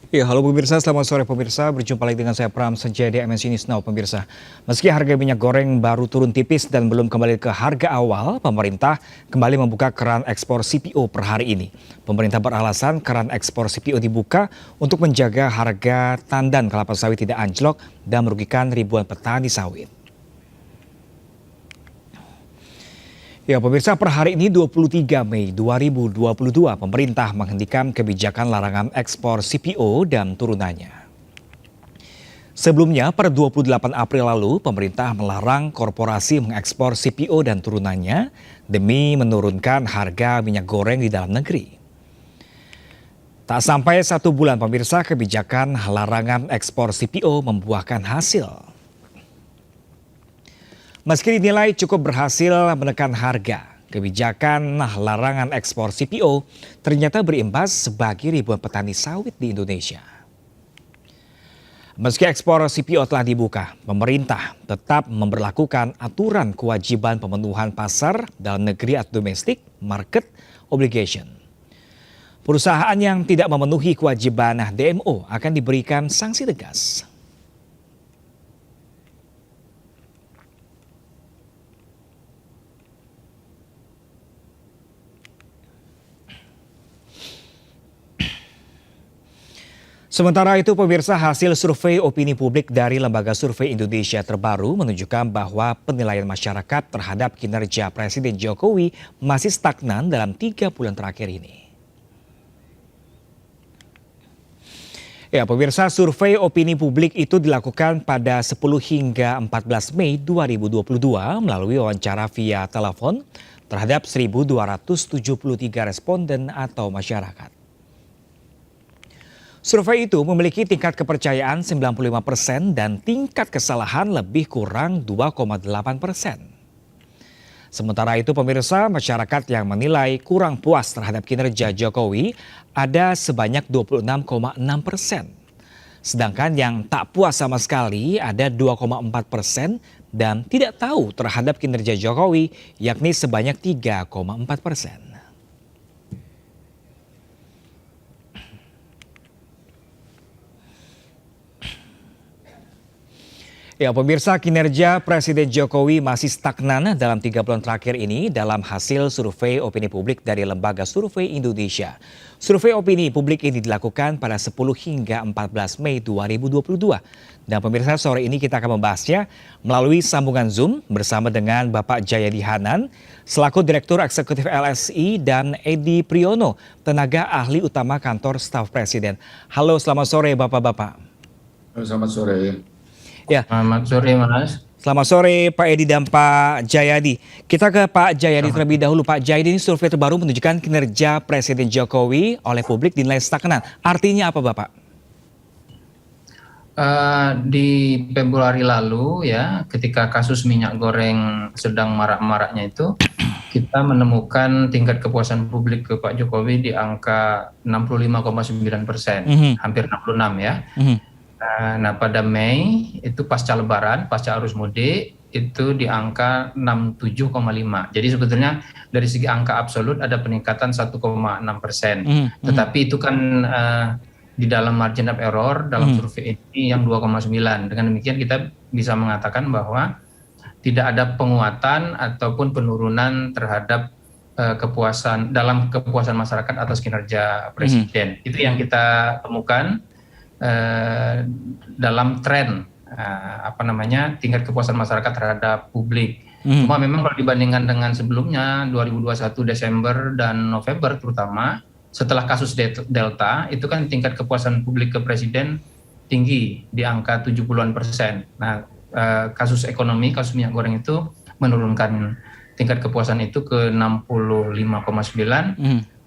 Ya, halo pemirsa, selamat sore pemirsa. Berjumpa lagi dengan saya Pram Senja di MNC News Now pemirsa. Meski harga minyak goreng baru turun tipis dan belum kembali ke harga awal, pemerintah kembali membuka keran ekspor CPO per hari ini. Pemerintah beralasan keran ekspor CPO dibuka untuk menjaga harga tandan kelapa sawit tidak anjlok dan merugikan ribuan petani sawit. Ya, pemirsa, per hari ini 23 Mei 2022, pemerintah menghentikan kebijakan larangan ekspor CPO dan turunannya. Sebelumnya, per 28 April lalu, pemerintah melarang korporasi mengekspor CPO dan turunannya demi menurunkan harga minyak goreng di dalam negeri. Tak sampai 1 bulan, pemirsa, kebijakan larangan ekspor CPO membuahkan hasil. Meski dinilai cukup berhasil menekan harga, kebijakan larangan ekspor CPO ternyata berimbas bagi ribuan petani sawit di Indonesia. Meski ekspor CPO telah dibuka, pemerintah tetap memberlakukan aturan kewajiban pemenuhan pasar dalam negeri atau domestic market obligation. Perusahaan yang tidak memenuhi kewajiban DMO akan diberikan sanksi tegas. Sementara itu pemirsa, hasil survei opini publik dari Lembaga Survei Indonesia terbaru menunjukkan bahwa penilaian masyarakat terhadap kinerja Presiden Jokowi masih stagnan dalam 3 bulan terakhir ini. Ya pemirsa, survei opini publik itu dilakukan pada 10 hingga 14 Mei 2022 melalui wawancara via telepon terhadap 1.273 responden atau masyarakat. Survei itu memiliki tingkat kepercayaan 95% dan tingkat kesalahan lebih kurang 2,8%. Sementara itu pemirsa, masyarakat yang menilai kurang puas terhadap kinerja Jokowi ada sebanyak 26,6%. Sedangkan yang tak puas sama sekali ada 2,4% dan tidak tahu terhadap kinerja Jokowi yakni sebanyak 3,4%. Ya pemirsa, kinerja Presiden Jokowi masih stagnan dalam 3 bulan terakhir ini dalam hasil survei opini publik dari Lembaga Survei Indonesia. Survei opini publik ini dilakukan pada 10 hingga 14 Mei 2022. Dan pemirsa, sore ini kita akan membahasnya melalui sambungan Zoom bersama dengan Bapak Jayadi Hanan selaku Direktur Eksekutif LSI dan Edi Priyono, tenaga ahli utama kantor staf Presiden. Halo, selamat sore Bapak-Bapak. Selamat sore. Ya. Selamat sore Mas. Selamat sore Pak Edi dan Pak Jayadi. Kita ke Pak Jayadi terlebih dahulu. Pak Jayadi, ini survei terbaru menunjukkan kinerja Presiden Jokowi oleh publik dinilai stagnan. Artinya apa Bapak? Di Februari lalu ya, ketika kasus minyak goreng sedang marak-maraknya itu, kita menemukan tingkat kepuasan publik ke Pak Jokowi di angka 65,9%, hampir 66 ya. Nah pada Mei itu pasca Lebaran, pasca arus mudik itu di angka 67,5. Jadi sebetulnya dari segi angka absolut ada peningkatan 1,6%. Tetapi itu kan di dalam margin of error dalam survei ini yang 2,9. Dengan demikian kita bisa mengatakan bahwa tidak ada penguatan ataupun penurunan terhadap kepuasan masyarakat atas kinerja Presiden. Itu yang kita temukan dalam tren tingkat kepuasan masyarakat terhadap publik. Cuma memang kalau dibandingkan dengan sebelumnya 2021 Desember dan November terutama setelah kasus Delta itu kan tingkat kepuasan publik ke Presiden tinggi di angka 70-an%. Nah kasus ekonomi, kasus minyak goreng itu menurunkan tingkat kepuasan itu ke 65,9.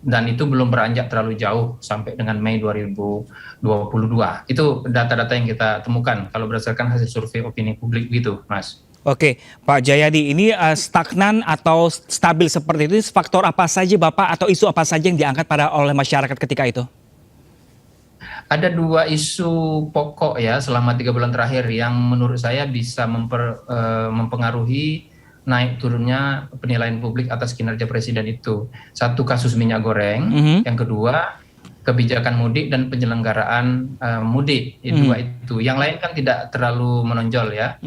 Dan itu belum beranjak terlalu jauh sampai dengan Mei 2022. Itu data-data yang kita temukan kalau berdasarkan hasil survei opini publik gitu, Mas. Oke, Pak Jayadi, ini stagnan atau stabil seperti itu, faktor apa saja Bapak atau isu apa saja yang diangkat oleh masyarakat ketika itu? Ada 2 isu pokok ya selama 3 bulan terakhir yang menurut saya bisa mempengaruhi naik turunnya penilaian publik atas kinerja Presiden itu. Satu, kasus minyak goreng. Yang kedua, kebijakan mudik dan penyelenggaraan mudik. Dua itu. Yang lain kan tidak terlalu menonjol ya.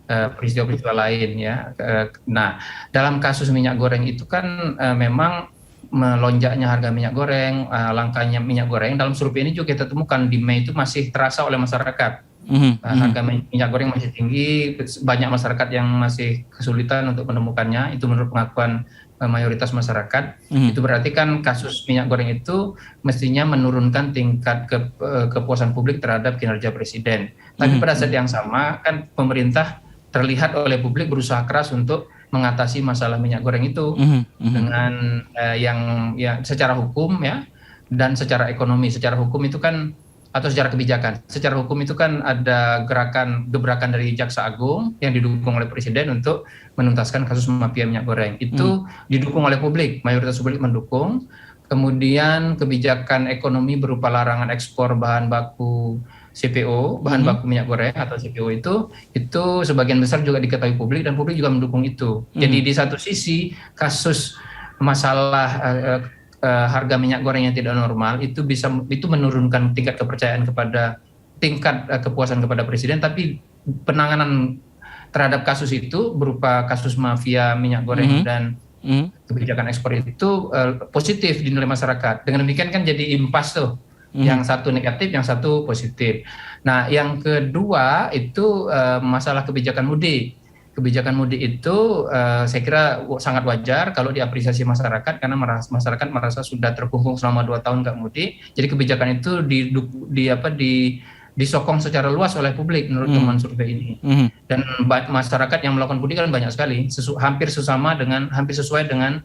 Peristiwa-peristiwa lain ya. Nah, dalam kasus minyak goreng itu kan memang melonjaknya harga minyak goreng, langkanya minyak goreng dalam survei ini juga kita temukan di Mei itu masih terasa oleh masyarakat. Harga minyak goreng masih tinggi, banyak masyarakat yang masih kesulitan untuk menemukannya. Itu menurut pengakuan mayoritas masyarakat. Itu berarti kan kasus minyak goreng itu mestinya menurunkan tingkat kepuasan publik terhadap kinerja presiden. Tapi pada saat yang sama kan pemerintah terlihat oleh publik berusaha keras untuk mengatasi masalah minyak goreng itu dengan yang secara hukum ya dan secara ekonomi. Secara hukum itu kan atau secara kebijakan. Secara hukum itu kan ada gebrakan dari Jaksa Agung yang didukung oleh Presiden untuk menuntaskan kasus mafia minyak goreng. Itu didukung oleh publik, mayoritas publik mendukung. Kemudian kebijakan ekonomi berupa larangan ekspor bahan baku CPO, bahan baku minyak goreng atau CPO itu sebagian besar juga diketahui publik dan publik juga mendukung itu. Jadi di satu sisi kasus masalah harga minyak goreng yang tidak normal itu menurunkan tingkat kepercayaan tingkat kepuasan kepada presiden, tapi penanganan terhadap kasus itu berupa kasus mafia minyak goreng dan kebijakan ekspor itu positif dinilai masyarakat. Dengan demikian kan jadi impas tuh, yang satu negatif, yang satu positif. Nah, yang kedua itu masalah kebijakan mudik. Kebijakan mudik itu saya kira sangat wajar kalau diapresiasi masyarakat karena masyarakat merasa sudah terkungkung selama 2 tahun nggak mudik. Jadi kebijakan itu disokong secara luas oleh publik menurut teman survei ini. Dan masyarakat yang melakukan mudik kan banyak sekali, hampir sesuai dengan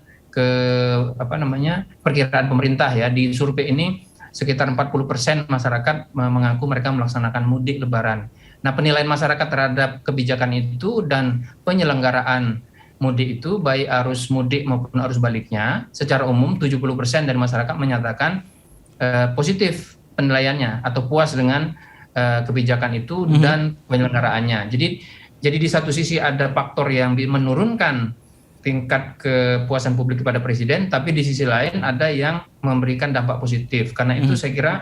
perkiraan pemerintah ya. Di survei ini sekitar 40% masyarakat mengaku mereka melaksanakan mudik lebaran. Nah, penilaian masyarakat terhadap kebijakan itu dan penyelenggaraan mudik itu baik arus mudik maupun arus baliknya secara umum 70% dari masyarakat menyatakan positif penilaiannya atau puas dengan kebijakan itu dan penyelenggaraannya. Jadi di satu sisi ada faktor yang menurunkan tingkat kepuasan publik kepada presiden, tapi di sisi lain ada yang memberikan dampak positif. Karena itu saya kira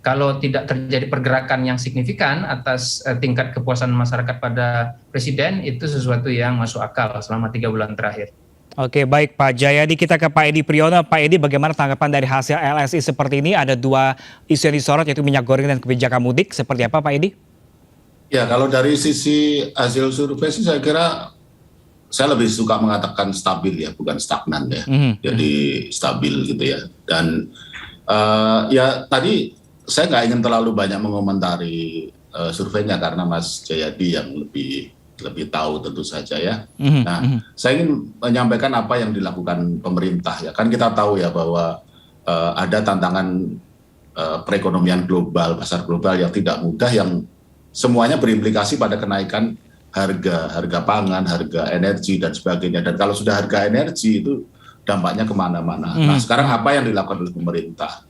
kalau tidak terjadi pergerakan yang signifikan atas tingkat kepuasan masyarakat pada presiden, itu sesuatu yang masuk akal selama 3 bulan terakhir. Oke, baik Pak Jayadi, kita ke Pak Edi Priyono. Pak Edi, bagaimana tanggapan dari hasil LSI seperti ini? Ada 2 isu yang disorot, yaitu minyak goreng dan kebijakan mudik. Seperti apa Pak Edi? Ya, kalau dari sisi hasil survei sih saya kira saya lebih suka mengatakan stabil ya, bukan stagnan ya. Jadi stabil gitu ya. Dan ya tadi saya nggak ingin terlalu banyak mengomentari surveinya karena Mas Jayadi yang lebih tahu tentu saja ya. Nah, saya ingin menyampaikan apa yang dilakukan pemerintah ya. Kan kita tahu ya bahwa ada tantangan perekonomian global, pasar global yang tidak mudah, yang semuanya berimplikasi pada kenaikan harga pangan, harga energi dan sebagainya. Dan kalau sudah harga energi itu dampaknya kemana-mana. Nah, sekarang apa yang dilakukan oleh pemerintah?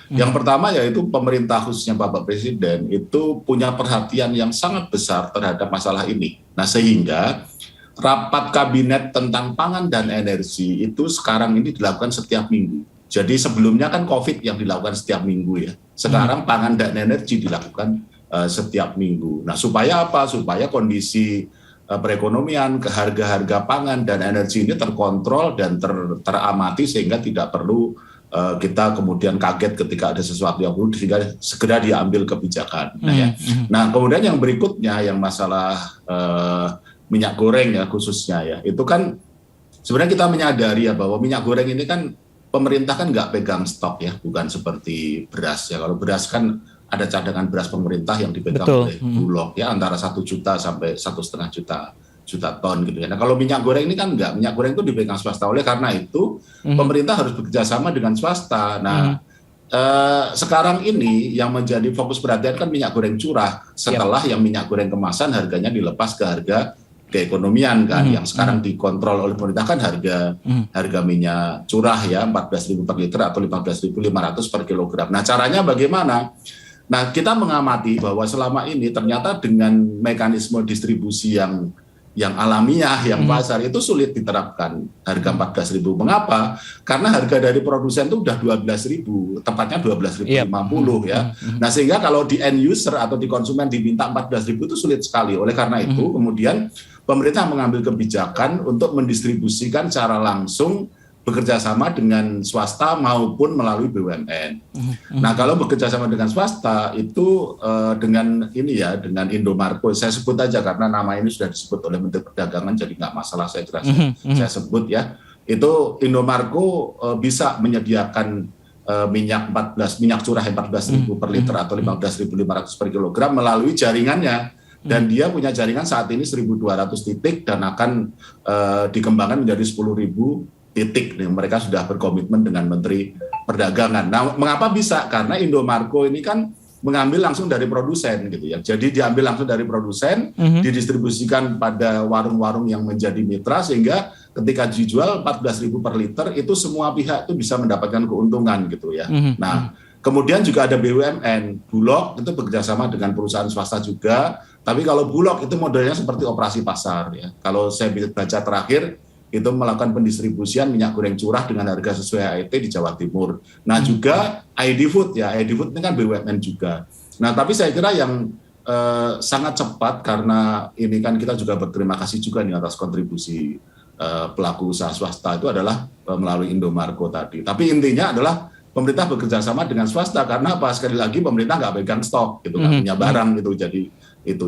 Yang pertama yaitu pemerintah khususnya Bapak Presiden itu punya perhatian yang sangat besar terhadap masalah ini. Nah, sehingga rapat kabinet tentang pangan dan energi itu sekarang ini dilakukan setiap minggu. Jadi sebelumnya kan COVID yang dilakukan setiap minggu ya. Sekarang pangan dan energi dilakukan setiap minggu. Nah, supaya apa? Supaya kondisi perekonomian, harga-harga pangan dan energi ini terkontrol dan teramati sehingga tidak perlu kita kemudian kaget ketika ada sesuatu yang perlu sehingga segera diambil kebijakan. Nah, kemudian yang berikutnya yang masalah minyak goreng ya khususnya ya, itu kan sebenarnya kita menyadari ya bahwa minyak goreng ini kan pemerintah kan nggak pegang stok ya, bukan seperti beras ya. Kalau beras kan ada cadangan beras pemerintah yang dipegang oleh Bulog ya, antara 1 juta sampai 1,5 juta ton gitu ya. Nah, kalau minyak goreng ini kan enggak, minyak goreng itu dipegang swasta. Oleh karena itu pemerintah harus bekerja sama dengan swasta. Nah, sekarang ini yang menjadi fokus perhatian kan minyak goreng curah setelah yang minyak goreng kemasan harganya dilepas ke harga keekonomian kan, yang sekarang dikontrol oleh pemerintah kan harga minyak curah ya 14.000 per liter atau 15.500 per kilogram. Nah, caranya bagaimana? Nah, kita mengamati bahwa selama ini ternyata dengan mekanisme distribusi yang yang alamiah, yang pasar itu sulit diterapkan harga 14.000. Mengapa? Karena harga dari produsen itu udah 12.000, tepatnya 12.050 ya. Nah sehingga kalau di end user atau di konsumen diminta 14.000 itu sulit sekali. Oleh karena itu kemudian pemerintah mengambil kebijakan untuk mendistribusikan secara langsung bekerja sama dengan swasta maupun melalui BUMN. Nah, kalau bekerja sama dengan swasta itu dengan ini ya, dengan Indomarko, saya sebut aja karena nama ini sudah disebut oleh Menteri Perdagangan, jadi nggak masalah saya kira saya sebut ya. Itu Indomarko bisa menyediakan minyak curah 14.000 per liter atau 15.500 per kilogram melalui jaringannya. Dan dia punya jaringan saat ini 1.200 titik dan akan dikembangkan menjadi 10.000 titik. Mereka sudah berkomitmen dengan Menteri Perdagangan. Nah, mengapa bisa? Karena Indomarko ini kan mengambil langsung dari produsen gitu ya. Jadi diambil langsung dari produsen, didistribusikan pada warung-warung yang menjadi mitra sehingga ketika dijual 14.000 per liter itu semua pihak itu bisa mendapatkan keuntungan gitu ya. Nah, kemudian juga ada BUMN, Bulog itu bekerjasama dengan perusahaan swasta juga. Tapi kalau Bulog itu modelnya seperti operasi pasar ya. Kalau saya baca terakhir itu melakukan pendistribusian minyak goreng curah dengan harga sesuai HET di Jawa Timur. Nah juga ID Food ya, ID Food ini kan BUMN juga. Nah tapi saya kira yang sangat cepat karena ini kan kita juga berterima kasih juga nih atas kontribusi pelaku usaha swasta itu adalah melalui Indomarko tadi. Tapi intinya adalah pemerintah bekerja sama dengan swasta karena apa? Sekali lagi pemerintah nggak pegang stok gitu, nggak punya barang gitu.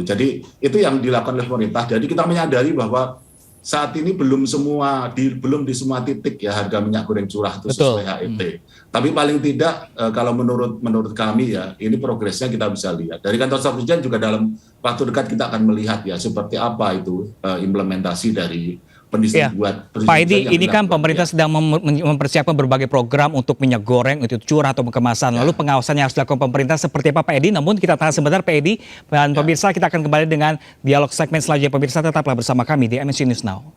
Jadi itu yang dilakukan oleh pemerintah. Jadi kita menyadari bahwa saat ini belum di semua titik ya harga minyak goreng curah itu sesuai HET. Tapi paling tidak kalau menurut kami ya ini progresnya kita bisa lihat. Dari kantor staf presiden juga dalam waktu dekat kita akan melihat ya seperti apa itu implementasi dari pendistribuan. Pak Edi, ini kan pemerintah sedang mempersiapkan berbagai program untuk minyak goreng, itu curah atau kemasan. Lalu pengawasan yang harus dilakukan pemerintah seperti apa Pak Edi? Namun kita tahan sebentar Pak Edi. Dan pemirsa kita akan kembali dengan dialog segmen selanjutnya. Pemirsa tetaplah bersama kami di MNC News Now.